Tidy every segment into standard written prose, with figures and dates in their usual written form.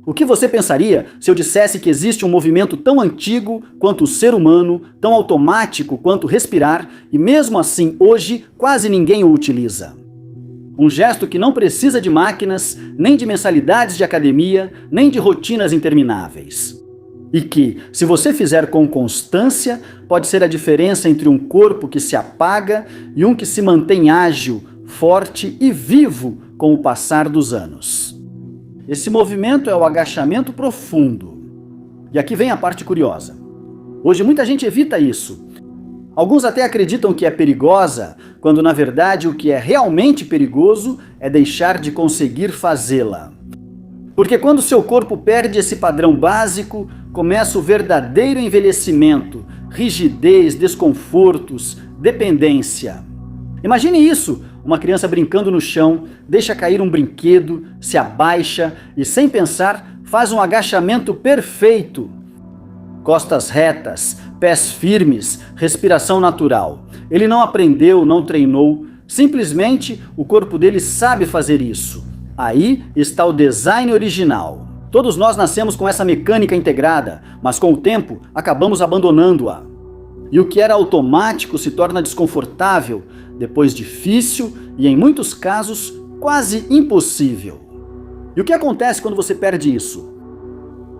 O que você pensaria se eu dissesse que existe um movimento tão antigo quanto o ser humano, tão automático quanto respirar, e mesmo assim hoje quase ninguém o utiliza? Um gesto que não precisa de máquinas, nem de mensalidades de academia, nem de rotinas intermináveis. E que, se você fizer com constância, pode ser a diferença entre um corpo que se apaga e um que se mantém ágil, forte e vivo com o passar dos anos. Esse movimento é o agachamento profundo. E aqui vem a parte curiosa. Hoje muita gente evita isso. Alguns até acreditam que é perigosa, quando na verdade o que é realmente perigoso é deixar de conseguir fazê-la. Porque quando seu corpo perde esse padrão básico, começa o verdadeiro envelhecimento, rigidez, desconfortos, dependência. Imagine isso, uma criança brincando no chão, deixa cair um brinquedo, se abaixa e sem pensar faz um agachamento perfeito. Costas retas, pés firmes, respiração natural. Ele não aprendeu, não treinou, simplesmente o corpo dele sabe fazer isso. Aí está o design original. Todos nós nascemos com essa mecânica integrada, mas com o tempo acabamos abandonando-a. E o que era automático se torna desconfortável, depois difícil e, em muitos casos, quase impossível. E o que acontece quando você perde isso?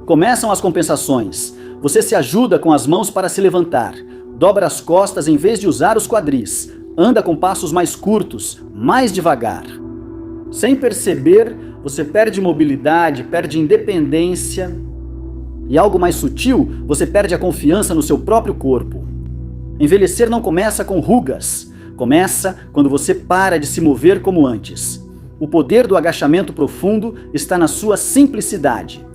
Começam as compensações. Você se ajuda com as mãos para se levantar, dobra as costas em vez de usar os quadris, anda com passos mais curtos, mais devagar. Sem perceber, você perde mobilidade, perde independência e, algo mais sutil, você perde a confiança no seu próprio corpo. Envelhecer não começa com rugas, começa quando você para de se mover como antes. O poder do agachamento profundo está na sua simplicidade.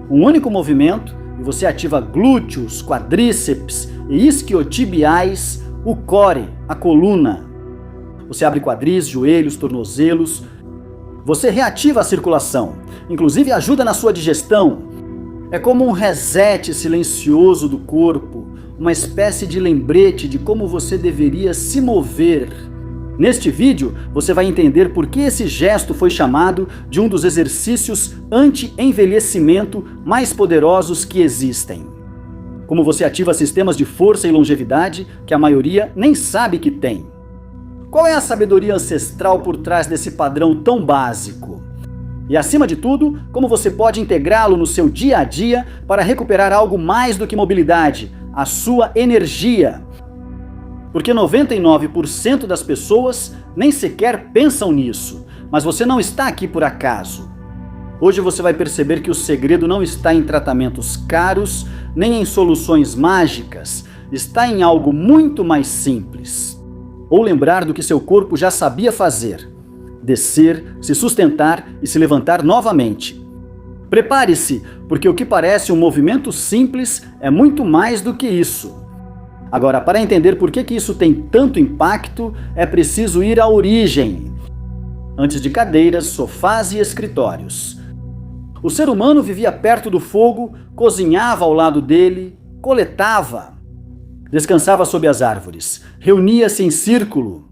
Um único movimento e você ativa glúteos, quadríceps e isquiotibiais, o core, a coluna. Você abre quadris, joelhos, tornozelos. Você reativa a circulação, inclusive ajuda na sua digestão. É como um reset silencioso do corpo, uma espécie de lembrete de como você deveria se mover. Neste vídeo, você vai entender por que esse gesto foi chamado de um dos exercícios anti-envelhecimento mais poderosos que existem. Como você ativa sistemas de força e longevidade que a maioria nem sabe que tem. Qual é a sabedoria ancestral por trás desse padrão tão básico? E acima de tudo, como você pode integrá-lo no seu dia a dia para recuperar algo mais do que mobilidade, a sua energia. Porque 99% das pessoas nem sequer pensam nisso, mas você não está aqui por acaso. Hoje você vai perceber que o segredo não está em tratamentos caros, nem em soluções mágicas, está em algo muito mais simples. Ou lembrar do que seu corpo já sabia fazer: descer, se sustentar e se levantar novamente. Prepare-se, porque o que parece um movimento simples é muito mais do que isso. Agora, para entender por que isso tem tanto impacto, é preciso ir à origem. Antes de cadeiras, sofás e escritórios. O ser humano vivia perto do fogo, cozinhava ao lado dele, coletava. Descansava sob as árvores, reunia-se em círculo.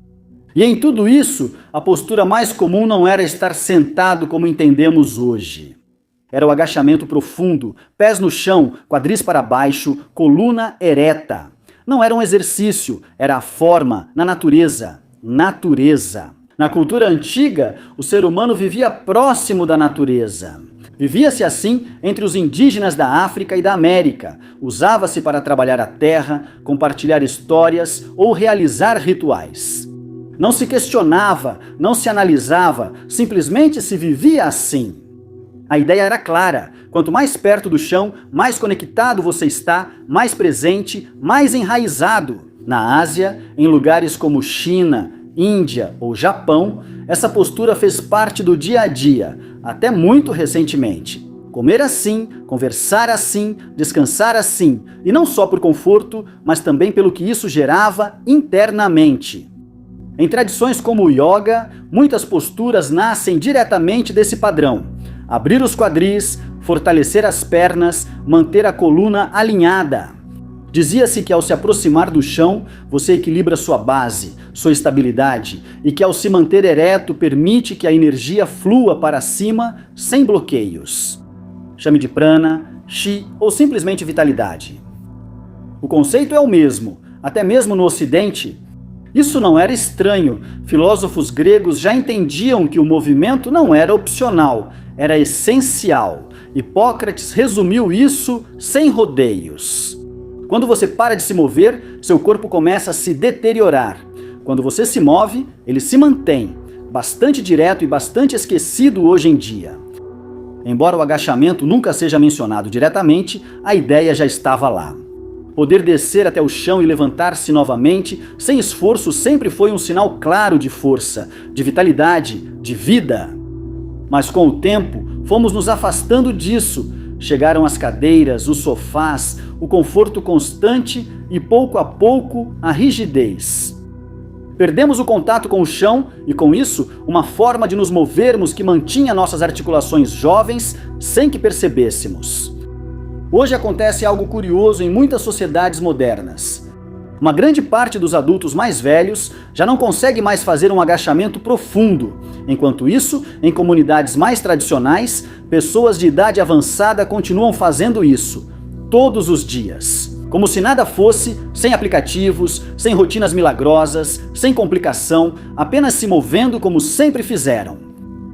E em tudo isso, a postura mais comum não era estar sentado como entendemos hoje. Era o agachamento profundo, pés no chão, quadris para baixo, coluna ereta. Não era um exercício, era a forma, na natureza. Natureza. Na cultura antiga, o ser humano vivia próximo da natureza. Vivia-se assim entre os indígenas da África e da América. Usava-se para trabalhar a terra, compartilhar histórias ou realizar rituais. Não se questionava, não se analisava, simplesmente se vivia assim. A ideia era clara: quanto mais perto do chão, mais conectado você está, mais presente, mais enraizado. Na Ásia, em lugares como China, Índia ou Japão, essa postura fez parte do dia a dia, até muito recentemente. Comer assim, conversar assim, descansar assim, e não só por conforto, mas também pelo que isso gerava internamente. Em tradições como o yoga, muitas posturas nascem diretamente desse padrão: abrir os quadris, fortalecer as pernas, manter a coluna alinhada. Dizia-se que ao se aproximar do chão, você equilibra sua base, sua estabilidade, e que ao se manter ereto permite que a energia flua para cima sem bloqueios. Chame de prana, chi ou simplesmente vitalidade. O conceito é o mesmo, até mesmo no Ocidente. Isso não era estranho. Filósofos gregos já entendiam que o movimento não era opcional, era essencial. Hipócrates resumiu isso sem rodeios. Quando você para de se mover, seu corpo começa a se deteriorar. Quando você se move, ele se mantém, bastante direto e bastante esquecido hoje em dia. Embora o agachamento nunca seja mencionado diretamente, a ideia já estava lá. Poder descer até o chão e levantar-se novamente, sem esforço, sempre foi um sinal claro de força, de vitalidade, de vida. Mas com o tempo, fomos nos afastando disso. Chegaram as cadeiras, os sofás, o conforto constante e, pouco a pouco, a rigidez. Perdemos o contato com o chão e, com isso, uma forma de nos movermos que mantinha nossas articulações jovens sem que percebêssemos. Hoje acontece algo curioso em muitas sociedades modernas. Uma grande parte dos adultos mais velhos já não consegue mais fazer um agachamento profundo. Enquanto isso, em comunidades mais tradicionais, pessoas de idade avançada continuam fazendo isso, todos os dias. Como se nada fosse, sem aplicativos, sem rotinas milagrosas, sem complicação, apenas se movendo como sempre fizeram.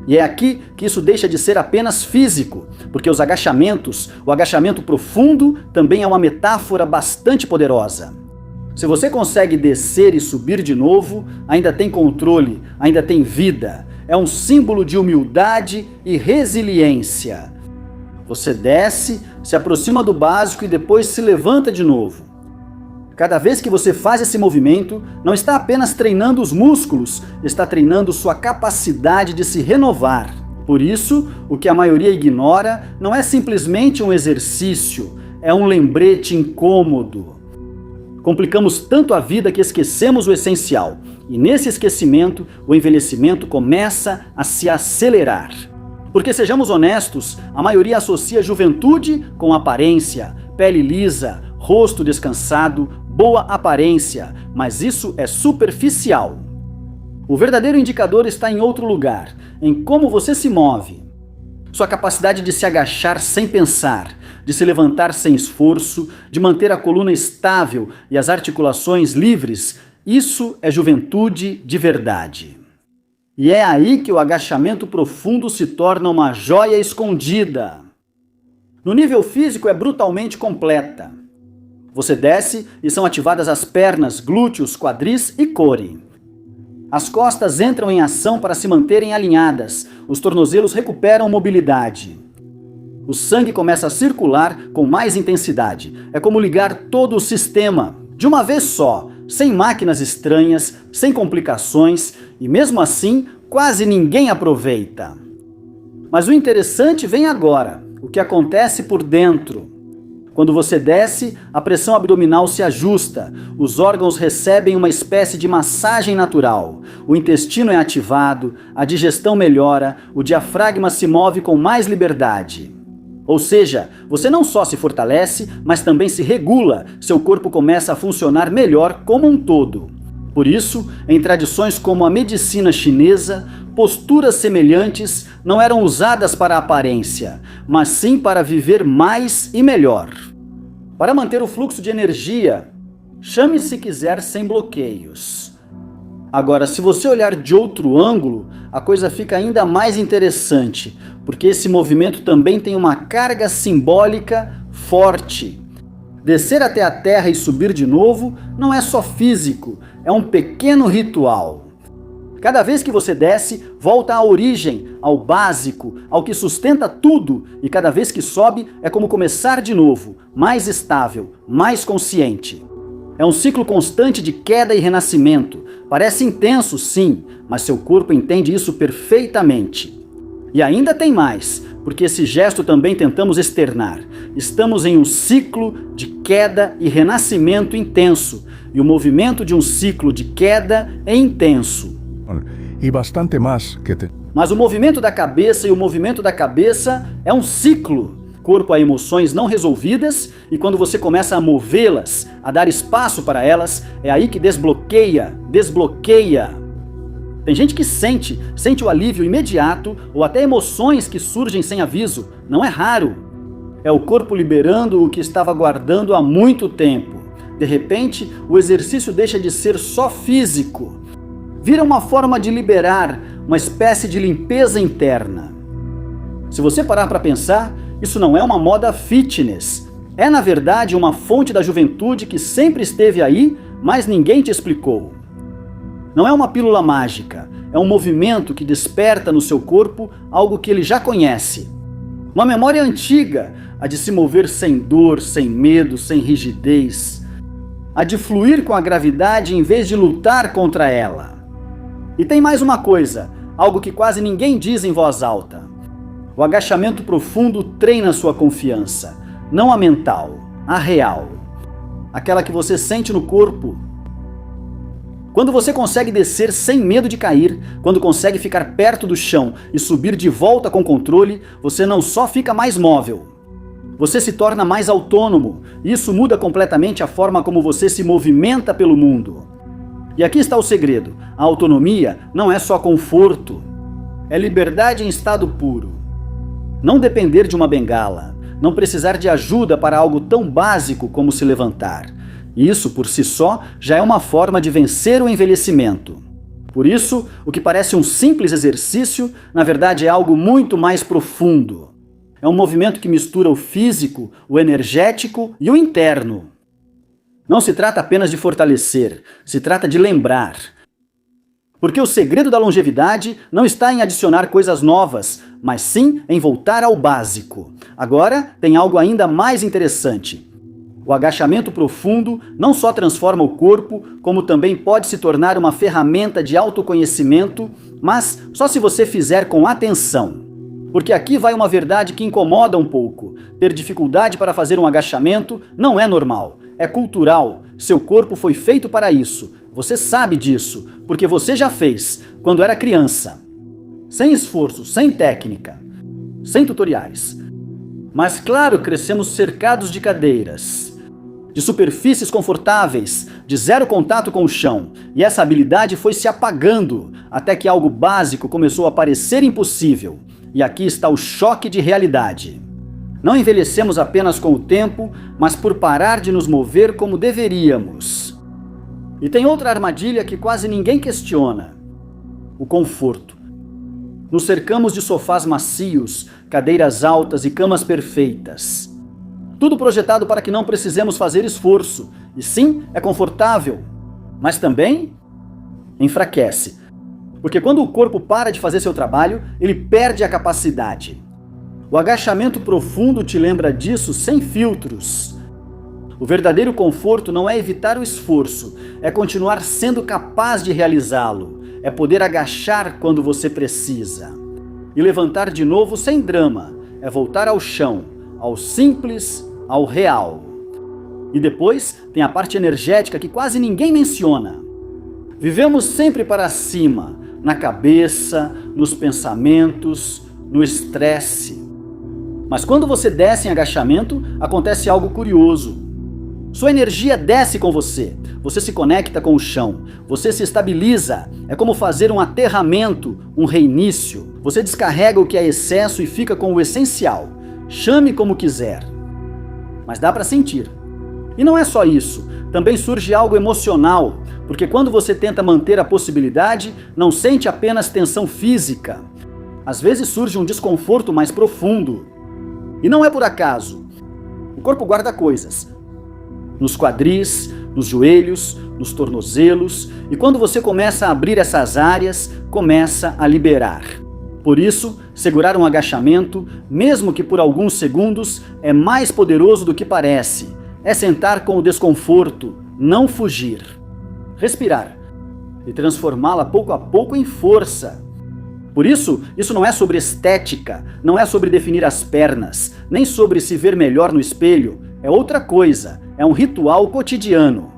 E é aqui que isso deixa de ser apenas físico, porque os agachamentos, o agachamento profundo, também é uma metáfora bastante poderosa. Se você consegue descer e subir de novo, ainda tem controle, ainda tem vida. É um símbolo de humildade e resiliência. Você desce, se aproxima do básico e depois se levanta de novo. Cada vez que você faz esse movimento, não está apenas treinando os músculos, está treinando sua capacidade de se renovar. Por isso, o que a maioria ignora não é simplesmente um exercício, é um lembrete incômodo. Complicamos tanto a vida que esquecemos o essencial, e nesse esquecimento, o envelhecimento começa a se acelerar. Porque, sejamos honestos, a maioria associa juventude com aparência, pele lisa, rosto descansado, boa aparência, mas isso é superficial. O verdadeiro indicador está em outro lugar, em como você se move. Sua capacidade de se agachar sem pensar, de se levantar sem esforço, de manter a coluna estável e as articulações livres, isso é juventude de verdade. E é aí que o agachamento profundo se torna uma joia escondida. No nível físico é brutalmente completa. Você desce e são ativadas as pernas, glúteos, quadris e core. As costas entram em ação para se manterem alinhadas, os tornozelos recuperam mobilidade. O sangue começa a circular com mais intensidade. É como ligar todo o sistema, de uma vez só, sem máquinas estranhas, sem complicações, e mesmo assim, quase ninguém aproveita. Mas o interessante vem agora, o que acontece por dentro. Quando você desce, a pressão abdominal se ajusta, os órgãos recebem uma espécie de massagem natural, o intestino é ativado, a digestão melhora, o diafragma se move com mais liberdade. Ou seja, você não só se fortalece, mas também se regula, seu corpo começa a funcionar melhor como um todo. Por isso, em tradições como a medicina chinesa, posturas semelhantes não eram usadas para a aparência, mas sim para viver mais e melhor. Para manter o fluxo de energia, chame se quiser sem bloqueios. Agora, se você olhar de outro ângulo, a coisa fica ainda mais interessante, porque esse movimento também tem uma carga simbólica forte. Descer até a terra e subir de novo não é só físico, é um pequeno ritual. Cada vez que você desce, volta à origem, ao básico, ao que sustenta tudo, e cada vez que sobe é como começar de novo, mais estável, mais consciente. É um ciclo constante de queda e renascimento. Parece intenso, sim, mas seu corpo entende isso perfeitamente. E ainda tem mais, porque esse gesto também tentamos externar. Estamos em um ciclo de queda e renascimento intenso, e o movimento de um ciclo de queda é intenso. E bastante mais que Mas o movimento da cabeça e o movimento da cabeça é um ciclo. corpo a emoções não resolvidas e quando você começa a movê-las, a dar espaço para elas, é aí que desbloqueia. Tem gente que sente o alívio imediato ou até emoções que surgem sem aviso. Não é raro. É o corpo liberando o que estava guardando há muito tempo. De repente, o exercício deixa de ser só físico. Vira uma forma de liberar, uma espécie de limpeza interna. Se você parar para pensar, isso não é uma moda fitness. É, na verdade, uma fonte da juventude que sempre esteve aí, mas ninguém te explicou. Não é uma pílula mágica, é um movimento que desperta no seu corpo algo que ele já conhece. Uma memória antiga, a de se mover sem dor, sem medo, sem rigidez. A de fluir com a gravidade em vez de lutar contra ela. E tem mais uma coisa, algo que quase ninguém diz em voz alta. O agachamento profundo treina sua confiança, não a mental, a real. Aquela que você sente no corpo. Quando você consegue descer sem medo de cair, quando consegue ficar perto do chão e subir de volta com controle, você não só fica mais móvel, você se torna mais autônomo. Isso muda completamente a forma como você se movimenta pelo mundo. E aqui está o segredo: a autonomia não é só conforto, é liberdade em estado puro. Não depender de uma bengala, não precisar de ajuda para algo tão básico como se levantar. Isso, por si só, já é uma forma de vencer o envelhecimento. Por isso, o que parece um simples exercício, na verdade é algo muito mais profundo. É um movimento que mistura o físico, o energético e o interno. Não se trata apenas de fortalecer, se trata de lembrar. Porque o segredo da longevidade não está em adicionar coisas novas, mas sim em voltar ao básico. Agora, tem algo ainda mais interessante. O agachamento profundo não só transforma o corpo, como também pode se tornar uma ferramenta de autoconhecimento, mas só se você fizer com atenção. Porque aqui vai uma verdade que incomoda um pouco. Ter dificuldade para fazer um agachamento não é normal, é cultural. Seu corpo foi feito para isso. Você sabe disso, porque você já fez quando era criança. Sem esforço, sem técnica, sem tutoriais. Mas claro, crescemos cercados de cadeiras, de superfícies confortáveis, de zero contato com o chão, e essa habilidade foi se apagando, até que algo básico começou a parecer impossível. E aqui está o choque de realidade. Não envelhecemos apenas com o tempo, mas por parar de nos mover como deveríamos. E tem outra armadilha que quase ninguém questiona: o conforto. Nos cercamos de sofás macios, cadeiras altas e camas perfeitas. Tudo projetado para que não precisemos fazer esforço. E sim, é confortável, mas também enfraquece. Porque quando o corpo para de fazer seu trabalho, ele perde a capacidade. O agachamento profundo te lembra disso sem filtros. O verdadeiro conforto não é evitar o esforço, é continuar sendo capaz de realizá-lo. É poder agachar quando você precisa. E levantar de novo sem drama. É voltar ao chão, ao simples, ao real. E depois tem a parte energética que quase ninguém menciona. Vivemos sempre para cima, na cabeça, nos pensamentos, no estresse. Mas quando você desce em agachamento, acontece algo curioso. Sua energia desce com você, você se conecta com o chão, você se estabiliza. É como fazer um aterramento, um reinício. Você descarrega o que é excesso e fica com o essencial. Chame como quiser. Mas dá para sentir. E não é só isso, também surge algo emocional, porque quando você tenta manter a possibilidade, não sente apenas tensão física. Às vezes surge um desconforto mais profundo. E não é por acaso. O corpo guarda coisas. Nos quadris, nos joelhos, nos tornozelos, e quando você começa a abrir essas áreas, começa a liberar. Por isso, segurar um agachamento, mesmo que por alguns segundos, é mais poderoso do que parece. É sentar com o desconforto, não fugir. Respirar e transformá-la pouco a pouco em força. Por isso não é sobre estética, não é sobre definir as pernas, nem sobre se ver melhor no espelho. É outra coisa, é um ritual cotidiano.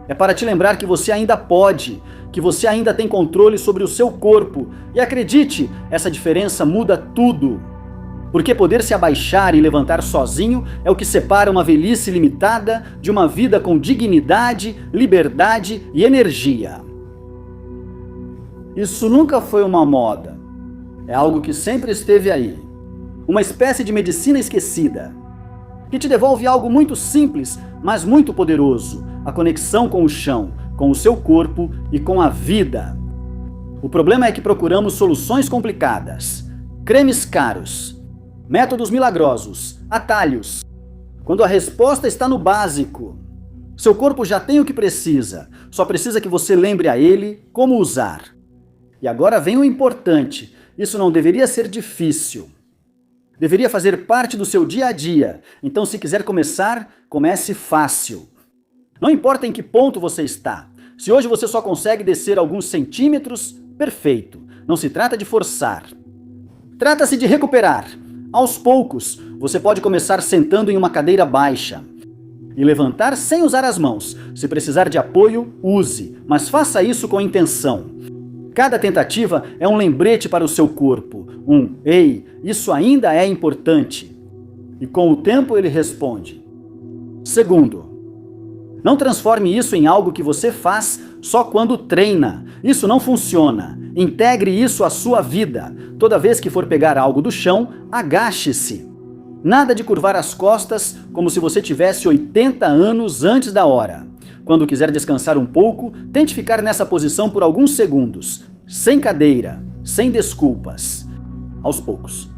É para te lembrar que você ainda pode, que você ainda tem controle sobre o seu corpo. E acredite, essa diferença muda tudo. Porque poder se abaixar e levantar sozinho é o que separa uma velhice limitada de uma vida com dignidade, liberdade e energia. Isso nunca foi uma moda. É algo que sempre esteve aí. Uma espécie de medicina esquecida, que te devolve algo muito simples, mas muito poderoso: a conexão com o chão, com o seu corpo e com a vida. O problema é que procuramos soluções complicadas, cremes caros, métodos milagrosos, atalhos, quando a resposta está no básico. Seu corpo já tem o que precisa, só precisa que você lembre a ele como usar. E agora vem o importante: isso não deveria ser difícil. Deveria fazer parte do seu dia a dia. Então, se quiser começar, comece fácil. Não importa em que ponto você está. Se hoje você só consegue descer alguns centímetros, perfeito. Não se trata de forçar. Trata-se de recuperar. Aos poucos, você pode começar sentando em uma cadeira baixa e levantar sem usar as mãos. Se precisar de apoio, use, mas faça isso com intenção. Cada tentativa é um lembrete para o seu corpo. Ei, isso ainda é importante. E com o tempo ele responde. Segundo, não transforme isso em algo que você faz só quando treina. Isso não funciona. Integre isso à sua vida. Toda vez que for pegar algo do chão, agache-se. Nada de curvar as costas como se você tivesse 80 anos antes da hora. Quando quiser descansar um pouco, tente ficar nessa posição por alguns segundos, sem cadeira, sem desculpas. Aos poucos.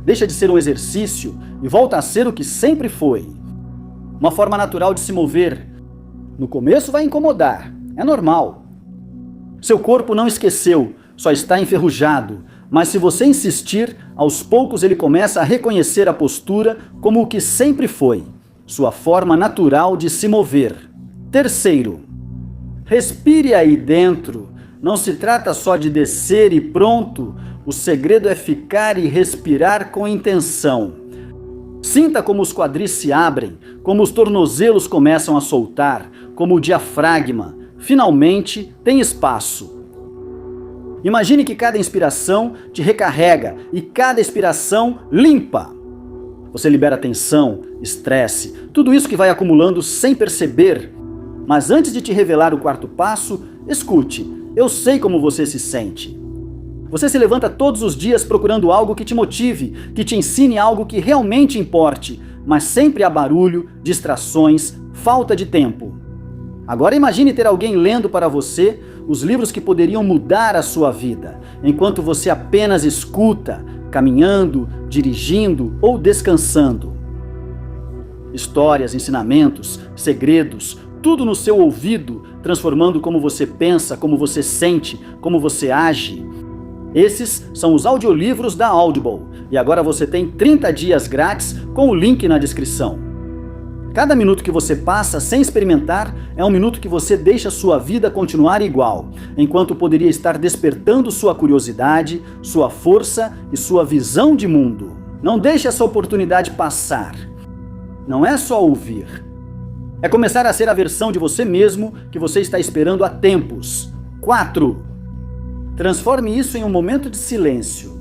Deixa de ser um exercício e volta a ser o que sempre foi. Uma forma natural de se mover. No começo vai incomodar, é normal. Seu corpo não esqueceu, só está enferrujado. Mas se você insistir, aos poucos ele começa a reconhecer a postura como o que sempre foi, sua forma natural de se mover. Terceiro, respire aí dentro. Não se trata só de descer e pronto. O segredo é ficar e respirar com intenção. Sinta como os quadris se abrem, como os tornozelos começam a soltar, como o diafragma finalmente tem espaço. Imagine que cada inspiração te recarrega e cada expiração limpa. Você libera tensão, estresse, tudo isso que vai acumulando sem perceber. Mas antes de te revelar o quarto passo, escute. Eu sei como você se sente. Você se levanta todos os dias procurando algo que te motive, que te ensine algo que realmente importe, mas sempre há barulho, distrações, falta de tempo. Agora imagine ter alguém lendo para você os livros que poderiam mudar a sua vida, enquanto você apenas escuta, caminhando, dirigindo ou descansando. Histórias, ensinamentos, segredos, tudo no seu ouvido, transformando como você pensa, como você sente, como você age. Esses são os audiolivros da Audible, e agora você tem 30 dias grátis com o link na descrição. Cada minuto que você passa sem experimentar é um minuto que você deixa sua vida continuar igual, enquanto poderia estar despertando sua curiosidade, sua força e sua visão de mundo. Não deixe essa oportunidade passar. Não é só ouvir. É começar a ser a versão de você mesmo que você está esperando há tempos. 4. Transforme isso em um momento de silêncio.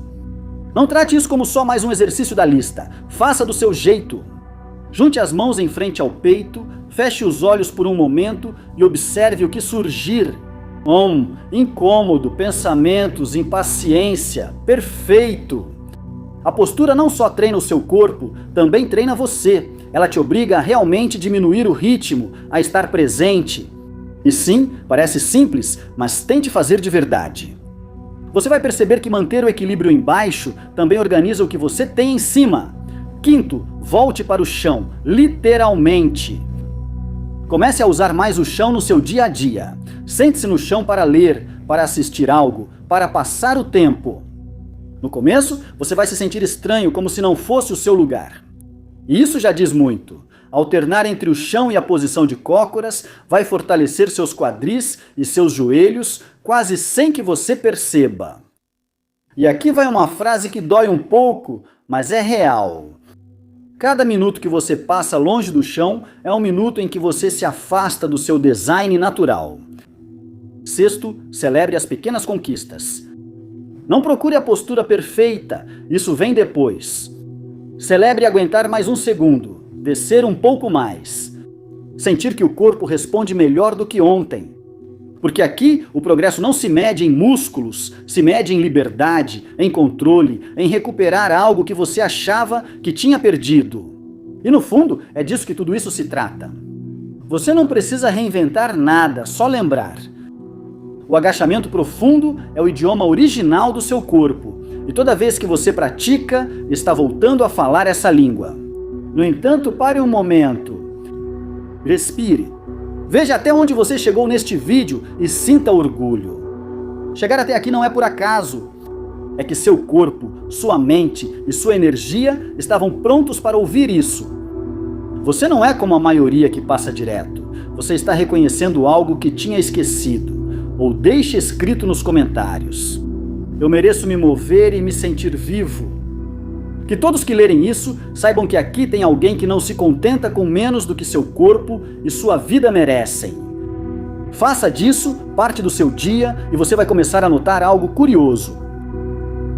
Não trate isso como só mais um exercício da lista. Faça do seu jeito. Junte as mãos em frente ao peito, feche os olhos por um momento e observe o que surgir. Incômodo, pensamentos, impaciência. Perfeito! A postura não só treina o seu corpo, também treina você. Ela te obriga a realmente diminuir o ritmo, a estar presente. E sim, parece simples, mas tente fazer de verdade. Você vai perceber que manter o equilíbrio embaixo também organiza o que você tem em cima. Quinto, volte para o chão, literalmente. Comece a usar mais o chão no seu dia a dia. Sente-se no chão para ler, para assistir algo, para passar o tempo. No começo, você vai se sentir estranho, como se não fosse o seu lugar. E isso já diz muito. Alternar entre o chão e a posição de cócoras vai fortalecer seus quadris e seus joelhos quase sem que você perceba. E aqui vai uma frase que dói um pouco, mas é real. Cada minuto que você passa longe do chão é um minuto em que você se afasta do seu design natural. Sexto, celebre as pequenas conquistas. Não procure a postura perfeita, isso vem depois. Celebre aguentar mais um segundo, descer um pouco mais. Sentir que o corpo responde melhor do que ontem. Porque aqui o progresso não se mede em músculos, se mede em liberdade, em controle, em recuperar algo que você achava que tinha perdido. E no fundo, é disso que tudo isso se trata. Você não precisa reinventar nada, só lembrar. O agachamento profundo é o idioma original do seu corpo, e toda vez que você pratica, está voltando a falar essa língua. No entanto, pare um momento. Respire. Veja até onde você chegou neste vídeo e sinta orgulho. Chegar até aqui não é por acaso. É que seu corpo, sua mente e sua energia estavam prontos para ouvir isso. Você não é como a maioria que passa direto. Você está reconhecendo algo que tinha esquecido. Ou deixe escrito nos comentários. Eu mereço me mover e me sentir vivo. Que todos que lerem isso saibam que aqui tem alguém que não se contenta com menos do que seu corpo e sua vida merecem. Faça disso parte do seu dia e você vai começar a notar algo curioso.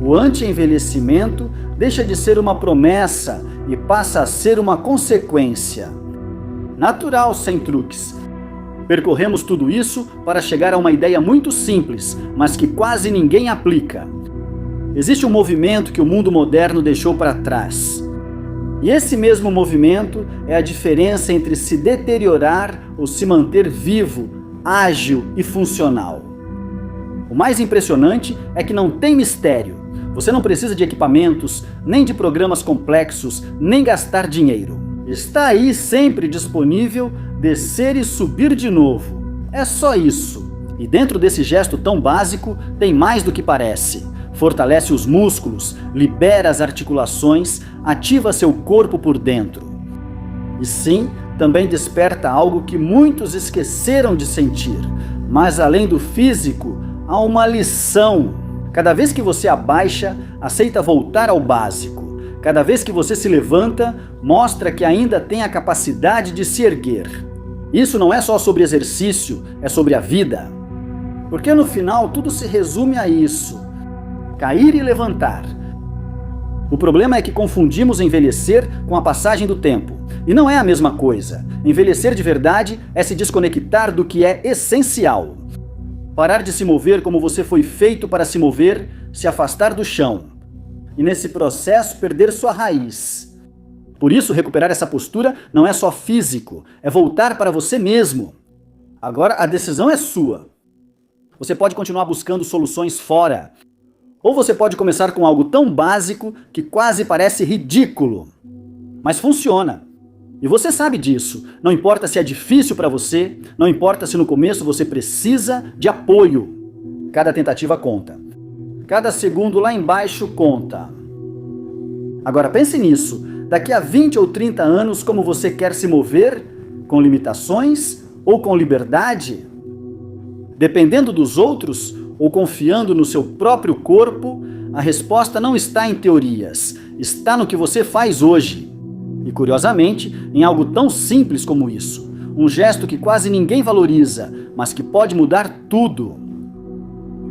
O anti-envelhecimento deixa de ser uma promessa e passa a ser uma consequência. Natural, sem truques. Percorremos tudo isso para chegar a uma ideia muito simples, mas que quase ninguém aplica. Existe um movimento que o mundo moderno deixou para trás. E esse mesmo movimento é a diferença entre se deteriorar ou se manter vivo, ágil e funcional. O mais impressionante é que não tem mistério. Você não precisa de equipamentos, nem de programas complexos, nem gastar dinheiro. Está aí sempre disponível, descer e subir de novo. É só isso. E dentro desse gesto tão básico, tem mais do que parece. Fortalece os músculos, libera as articulações, ativa seu corpo por dentro. E sim, também desperta algo que muitos esqueceram de sentir. Mas além do físico, há uma lição. Cada vez que você abaixa, aceita voltar ao básico. Cada vez que você se levanta, mostra que ainda tem a capacidade de se erguer. Isso não é só sobre exercício, é sobre a vida. Porque no final tudo se resume a isso. Cair e levantar. O problema é que confundimos envelhecer com a passagem do tempo. E não é a mesma coisa. Envelhecer de verdade é se desconectar do que é essencial. Parar de se mover como você foi feito para se mover, se afastar do chão. E nesse processo perder sua raiz. Por isso, recuperar essa postura não é só físico, é voltar para você mesmo. Agora a decisão é sua. Você pode continuar buscando soluções fora. Ou você pode começar com algo tão básico que quase parece ridículo. Mas funciona. E você sabe disso. Não importa se é difícil para você, não importa se no começo você precisa de apoio. Cada tentativa conta. Cada segundo lá embaixo conta. Agora pense nisso. Daqui a 20 ou 30 anos, como você quer se mover? Com limitações ou com liberdade? Dependendo dos outros ou confiando no seu próprio corpo, a resposta não está em teorias, está no que você faz hoje. E curiosamente, em algo tão simples como isso, um gesto que quase ninguém valoriza, mas que pode mudar tudo.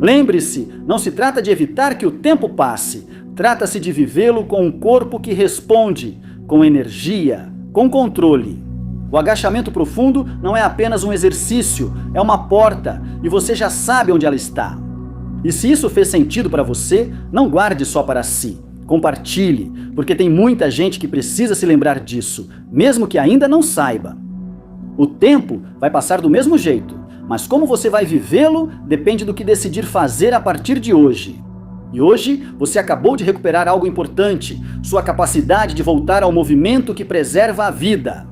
Lembre-se, não se trata de evitar que o tempo passe, trata-se de vivê-lo com um corpo que responde, com energia, com controle. O agachamento profundo não é apenas um exercício, é uma porta, e você já sabe onde ela está. E se isso fez sentido para você, não guarde só para si. Compartilhe, porque tem muita gente que precisa se lembrar disso, mesmo que ainda não saiba. O tempo vai passar do mesmo jeito, mas como você vai vivê-lo depende do que decidir fazer a partir de hoje. E hoje você acabou de recuperar algo importante, sua capacidade de voltar ao movimento que preserva a vida.